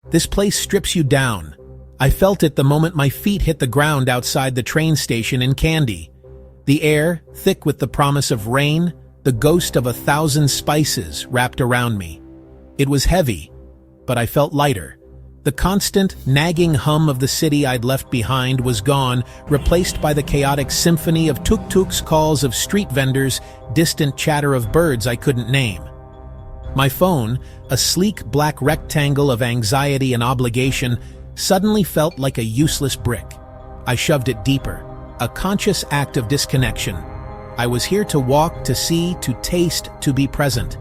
This place strips you down. I felt it the moment my feet hit the ground outside the train station in Kandy. The air, thick with the promise of rain, the ghost of 1,000 spices wrapped around me. It was heavy, but I felt lighter. The constant, nagging hum of the city I'd left behind was gone, replaced by the chaotic symphony of tuk-tuks, calls of street vendors, distant chatter of birds I couldn't name. My phone, a sleek black rectangle of anxiety and obligation, suddenly felt like a useless brick. I shoved it deeper, a conscious act of disconnection. I was here to walk, to see, to taste, to be present.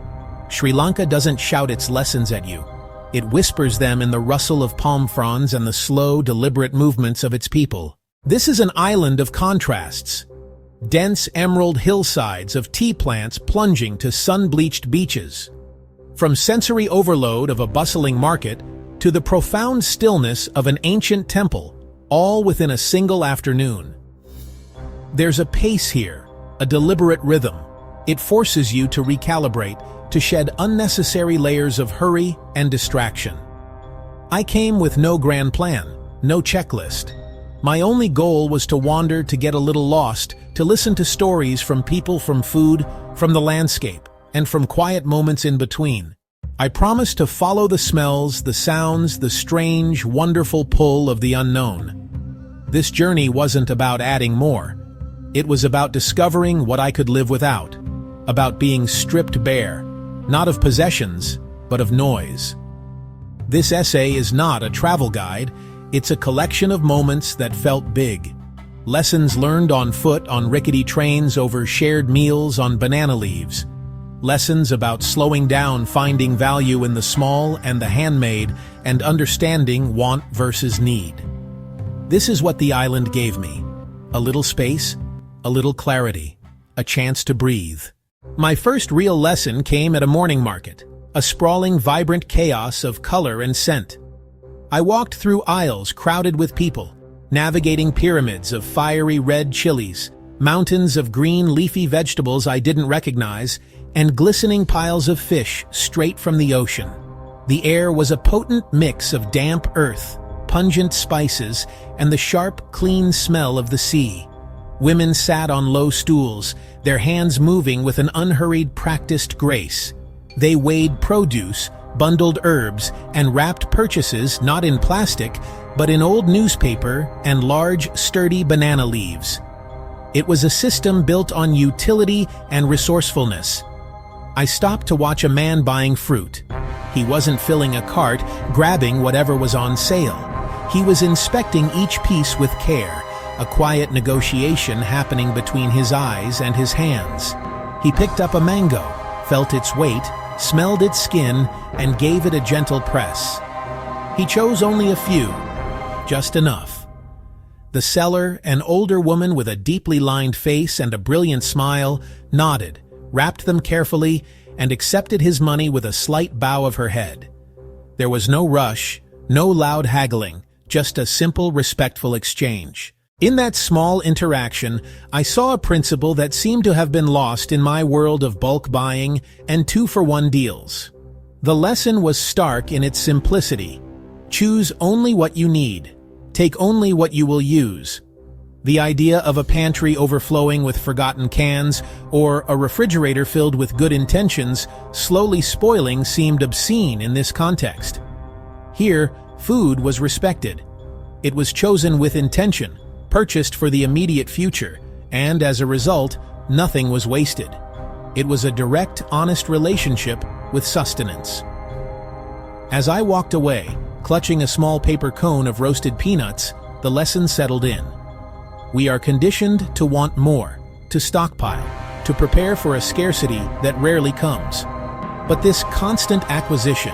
Sri Lanka doesn't shout its lessons at you. It whispers them in the rustle of palm fronds and the slow, deliberate movements of its people. This is an island of contrasts. Dense emerald hillsides of tea plants plunging to sun-bleached beaches. From sensory overload of a bustling market to the profound stillness of an ancient temple, all within a single afternoon. There's a pace here, a deliberate rhythm. It forces you to recalibrate, to shed unnecessary layers of hurry and distraction. I came with no grand plan, no checklist. My only goal was to wander, to get a little lost, to listen to stories from people, from food, from the landscape, and from quiet moments in between. I promised to follow the smells, the sounds, the strange, wonderful pull of the unknown. This journey wasn't about adding more. It was about discovering what I could live without, about being stripped bare, not of possessions, but of noise. This essay is not a travel guide, it's a collection of moments that felt big. Lessons learned on foot, on rickety trains, over shared meals, on banana leaves. Lessons about slowing down, finding value in the small and the handmade, and understanding want versus need. This is what the island gave me. A little space, a little clarity, a chance to breathe. My first real lesson came at a morning market, a sprawling, vibrant chaos of color and scent. I walked through aisles crowded with people, navigating pyramids of fiery red chilies, mountains of green leafy vegetables I didn't recognize, and glistening piles of fish straight from the ocean. The air was a potent mix of damp earth, pungent spices, and the sharp, clean smell of the sea. Women sat on low stools, their hands moving with an unhurried, practiced grace. They weighed produce, bundled herbs, and wrapped purchases not in plastic, but in old newspaper and large, sturdy banana leaves. It was a system built on utility and resourcefulness. I stopped to watch a man buying fruit. He wasn't filling a cart, grabbing whatever was on sale. He was inspecting each piece with care, a quiet negotiation happening between his eyes and his hands. He picked up a mango, felt its weight, smelled its skin, and gave it a gentle press. He chose only a few, just enough. The seller, an older woman with a deeply lined face and a brilliant smile, nodded, wrapped them carefully, and accepted his money with a slight bow of her head. There was no rush, no loud haggling, just a simple, respectful exchange. In that small interaction, I saw a principle that seemed to have been lost in my world of bulk buying and two-for-one deals. The lesson was stark in its simplicity. Choose only what you need. Take only what you will use. The idea of a pantry overflowing with forgotten cans or a refrigerator filled with good intentions slowly spoiling seemed obscene in this context. Here, food was respected. It was chosen with intention, purchased for the immediate future, and as a result, nothing was wasted. It was a direct, honest relationship with sustenance. As I walked away, clutching a small paper cone of roasted peanuts, the lesson settled in. We are conditioned to want more, to stockpile, to prepare for a scarcity that rarely comes. But this constant acquisition,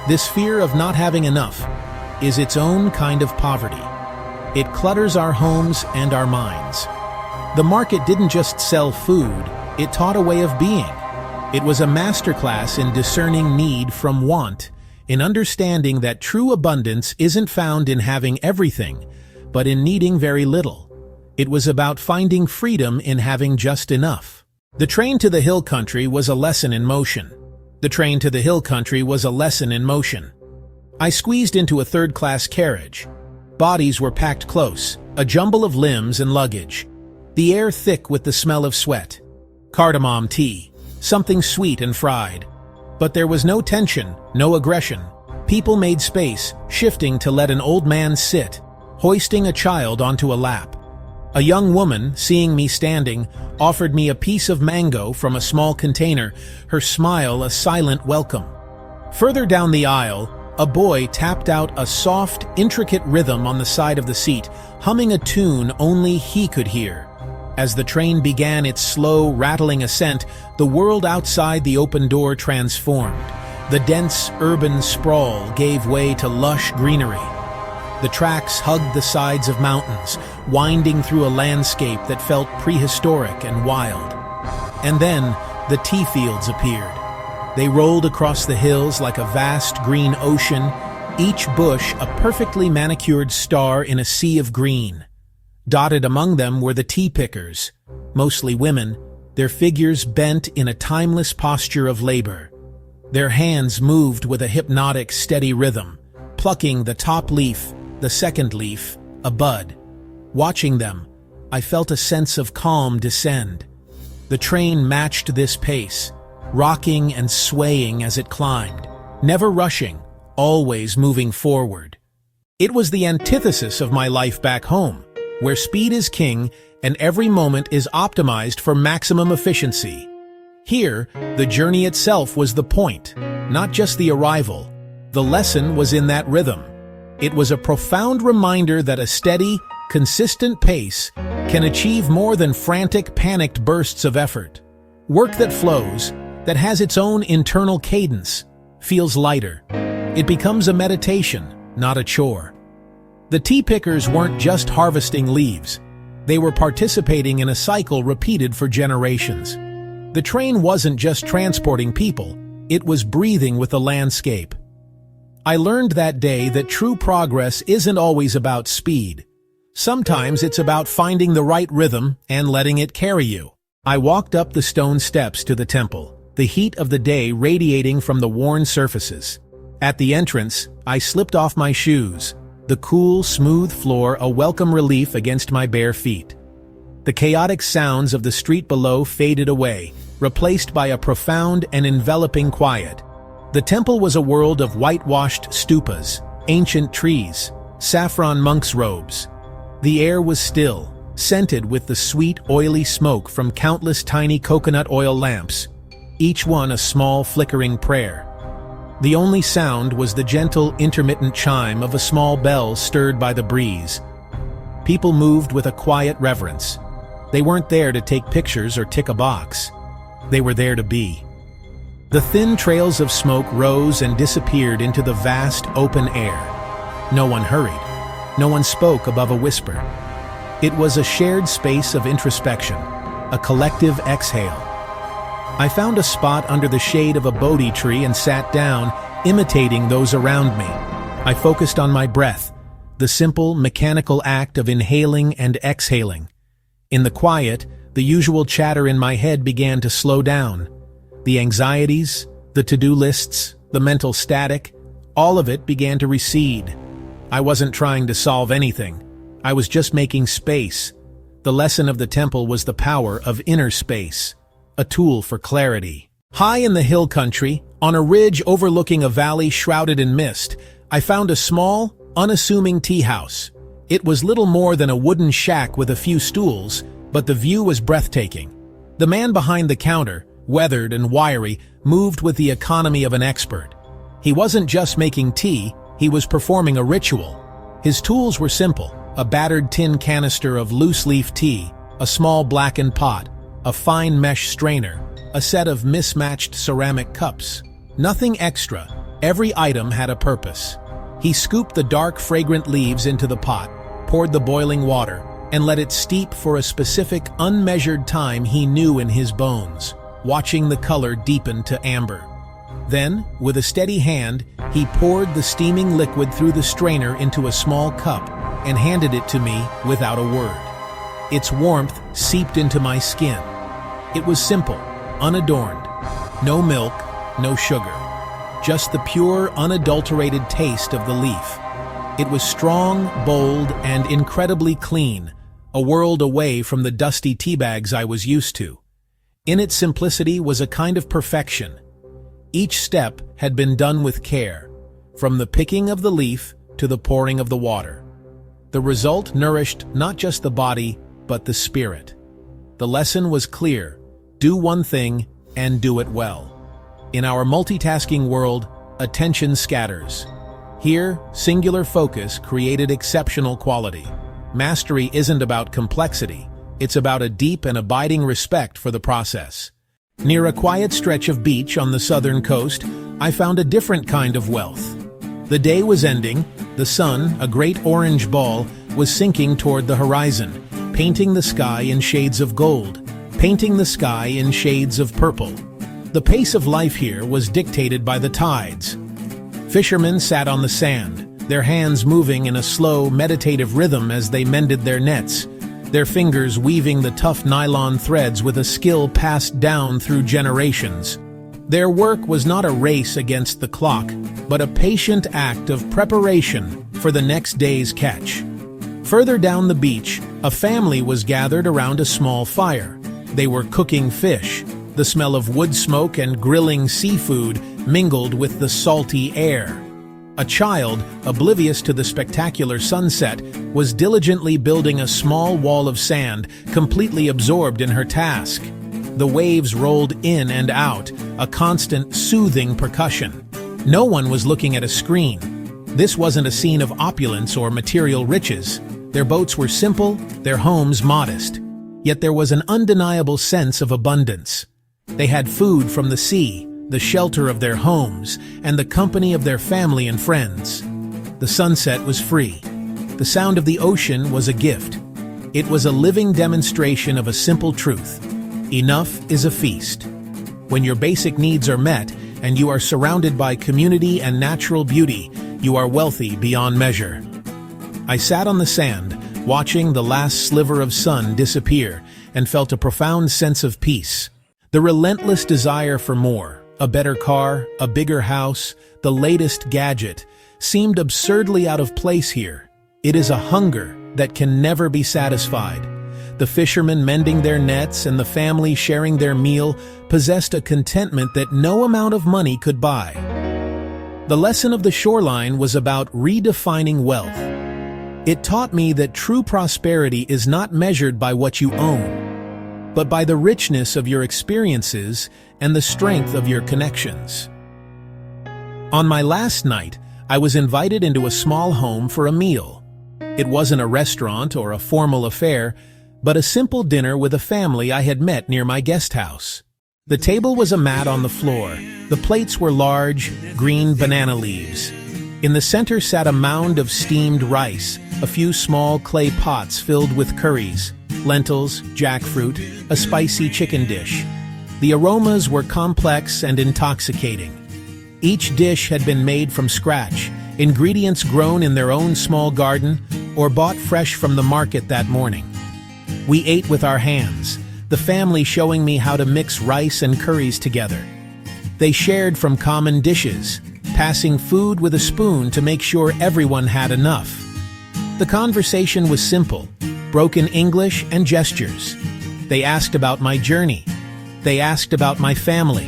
this fear of not having enough, is its own kind of poverty. It clutters our homes and our minds. The market didn't just sell food, it taught a way of being. It was a masterclass in discerning need from want, in understanding that true abundance isn't found in having everything, but in needing very little. It was about finding freedom in having just enough. The train to the hill country was a lesson in motion. The train to the hill country was a lesson in motion. I squeezed into a third-class carriage. Bodies were packed close, a jumble of limbs and luggage. The air thick with the smell of sweat. Cardamom tea, something sweet and fried. But there was no tension, no aggression. People made space, shifting to let an old man sit, hoisting a child onto a lap. A young woman, seeing me standing, offered me a piece of mango from a small container, her smile a silent welcome. Further down the aisle, a boy tapped out a soft, intricate rhythm on the side of the seat, humming a tune only he could hear. As the train began its slow, rattling ascent, the world outside the open door transformed. The dense, urban sprawl gave way to lush greenery. The tracks hugged the sides of mountains, winding through a landscape that felt prehistoric and wild. And then, the tea fields appeared. They rolled across the hills like a vast green ocean, each bush a perfectly manicured star in a sea of green. Dotted among them were the tea pickers, mostly women, their figures bent in a timeless posture of labor. Their hands moved with a hypnotic, steady rhythm, plucking the top leaf, the second leaf, a bud. Watching them, I felt a sense of calm descend. The train matched this pace, rocking and swaying as it climbed, never rushing, always moving forward. It was the antithesis of my life back home, where speed is king and every moment is optimized for maximum efficiency. Here, the journey itself was the point, not just the arrival. The lesson was in that rhythm. It was a profound reminder that a steady, consistent pace can achieve more than frantic, panicked bursts of effort. Work that flows, that has its own internal cadence, feels lighter. It becomes a meditation, not a chore. The tea pickers weren't just harvesting leaves. They were participating in a cycle repeated for generations. The train wasn't just transporting people, it was breathing with the landscape. I learned that day that true progress isn't always about speed. Sometimes it's about finding the right rhythm and letting it carry you. I walked up the stone steps to the temple, the heat of the day radiating from the worn surfaces. At the entrance, I slipped off my shoes, the cool, smooth floor a welcome relief against my bare feet. The chaotic sounds of the street below faded away, replaced by a profound and enveloping quiet. The temple was a world of whitewashed stupas, ancient trees, saffron monks' robes. The air was still, scented with the sweet, oily smoke from countless tiny coconut oil lamps, each one a small, flickering prayer. The only sound was the gentle, intermittent chime of a small bell stirred by the breeze. People moved with a quiet reverence. They weren't there to take pictures or tick a box. They were there to be. The thin trails of smoke rose and disappeared into the vast, open air. No one hurried. No one spoke above a whisper. It was a shared space of introspection, a collective exhale. I found a spot under the shade of a Bodhi tree and sat down, imitating those around me. I focused on my breath, the simple, mechanical act of inhaling and exhaling. In the quiet, the usual chatter in my head began to slow down. The anxieties, the to-do lists, the mental static, all of it began to recede. I wasn't trying to solve anything. I was just making space. The lesson of the temple was the power of inner space, a tool for clarity. High in the hill country, on a ridge overlooking a valley shrouded in mist, I found a small, unassuming tea house. It was little more than a wooden shack with a few stools, but the view was breathtaking. The man behind the counter, weathered and wiry, moved with the economy of an expert. He wasn't just making tea, he was performing a ritual. His tools were simple: a battered tin canister of loose-leaf tea, a small blackened pot, a fine mesh strainer, a set of mismatched ceramic cups. Nothing extra, every item had a purpose. He scooped the dark, fragrant leaves into the pot, poured the boiling water, and let it steep for a specific, unmeasured time he knew in his bones, watching the color deepen to amber. Then, with a steady hand, he poured the steaming liquid through the strainer into a small cup and handed it to me without a word. Its warmth seeped into my skin. It was simple, unadorned. No milk, no sugar. just the pure, unadulterated taste of the leaf. It was strong, bold, and incredibly clean, a world away from the dusty teabags I was used to. In its simplicity was a kind of perfection. Each step had been done with care, from the picking of the leaf to the pouring of the water. The result nourished not just the body, but the spirit. The lesson was clear: do one thing and do it well. In our multitasking world, attention scatters. Here, singular focus created exceptional quality. Mastery isn't about complexity, it's about a deep and abiding respect for the process. Near a quiet stretch of beach on the southern coast, I found a different kind of wealth. The day was ending, the sun, a great orange ball, was sinking toward the horizon, painting the sky in shades of gold, painting the sky in shades of purple. The pace of life here was dictated by the tides. Fishermen sat on the sand, their hands moving in a slow, meditative rhythm as they mended their nets, their fingers weaving the tough nylon threads with a skill passed down through generations. Their work was not a race against the clock, but a patient act of preparation for the next day's catch. Further down the beach, a family was gathered around a small fire. They were cooking fish. The smell of wood smoke and grilling seafood mingled with the salty air. A child, oblivious to the spectacular sunset, was diligently building a small wall of sand, completely absorbed in her task. The waves rolled in and out, a constant, soothing percussion. No one was looking at a screen. This wasn't a scene of opulence or material riches. Their boats were simple, their homes modest. Yet there was an undeniable sense of abundance. They had food from the sea, the shelter of their homes, and the company of their family and friends. The sunset was free. The sound of the ocean was a gift. It was a living demonstration of a simple truth: enough is a feast. When your basic needs are met and you are surrounded by community and natural beauty, you are wealthy beyond measure. I sat on the sand, watching the last sliver of sun disappear, and felt a profound sense of peace. The relentless desire for more, a better car, a bigger house, the latest gadget, seemed absurdly out of place here. It is a hunger that can never be satisfied. The fishermen mending their nets and the family sharing their meal possessed a contentment that no amount of money could buy. The lesson of the shoreline was about redefining wealth. It taught me that true prosperity is not measured by what you own, but by the richness of your experiences and the strength of your connections. On my last night, I was invited into a small home for a meal. It wasn't a restaurant or a formal affair, but a simple dinner with a family I had met near my guest house. The table was a mat on the floor. The plates were large, green banana leaves. In the center sat a mound of steamed rice, a few small clay pots filled with curries, lentils, jackfruit, a spicy chicken dish. The aromas were complex and intoxicating. Each dish had been made from scratch, ingredients grown in their own small garden or bought fresh from the market that morning. We ate with our hands, the family showing me how to mix rice and curries together. They shared from common dishes, passing food with a spoon to make sure everyone had enough. The conversation was simple, broken English and gestures. They asked about my journey. They asked about my family.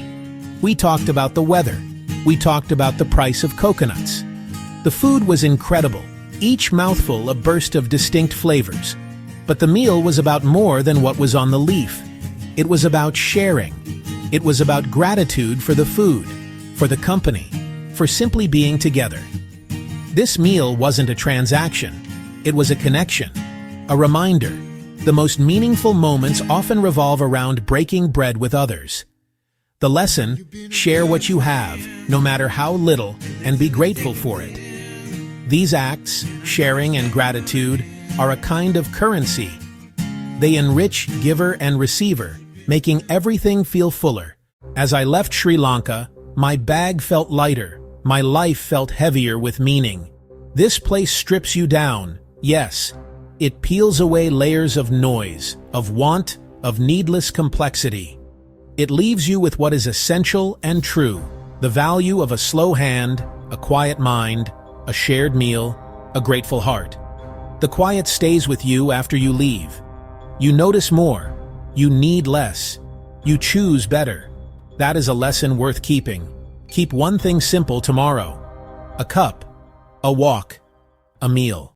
We talked about the weather. We talked about the price of coconuts. The food was incredible, each mouthful a burst of distinct flavors. But the meal was about more than what was on the leaf. It was about sharing. It was about gratitude for the food, for the company, for simply being together. This meal wasn't a transaction. It was a connection, a reminder. The most meaningful moments often revolve around breaking bread with others. The lesson: share what you have, no matter how little, and be grateful for it. These acts, sharing and gratitude, are a kind of currency. They enrich giver and receiver, making everything feel fuller. As I left Sri Lanka, my bag felt lighter, my life felt heavier with meaning. This place strips you down, yes. It peels away layers of noise, of want, of needless complexity. It leaves you with what is essential and true: The value of a slow hand, a quiet mind, a shared meal, a grateful heart. The quiet stays with you after you leave. You notice more. You need less. You choose better. That is a lesson worth keeping. Keep one thing simple tomorrow. A cup, a walk, a meal.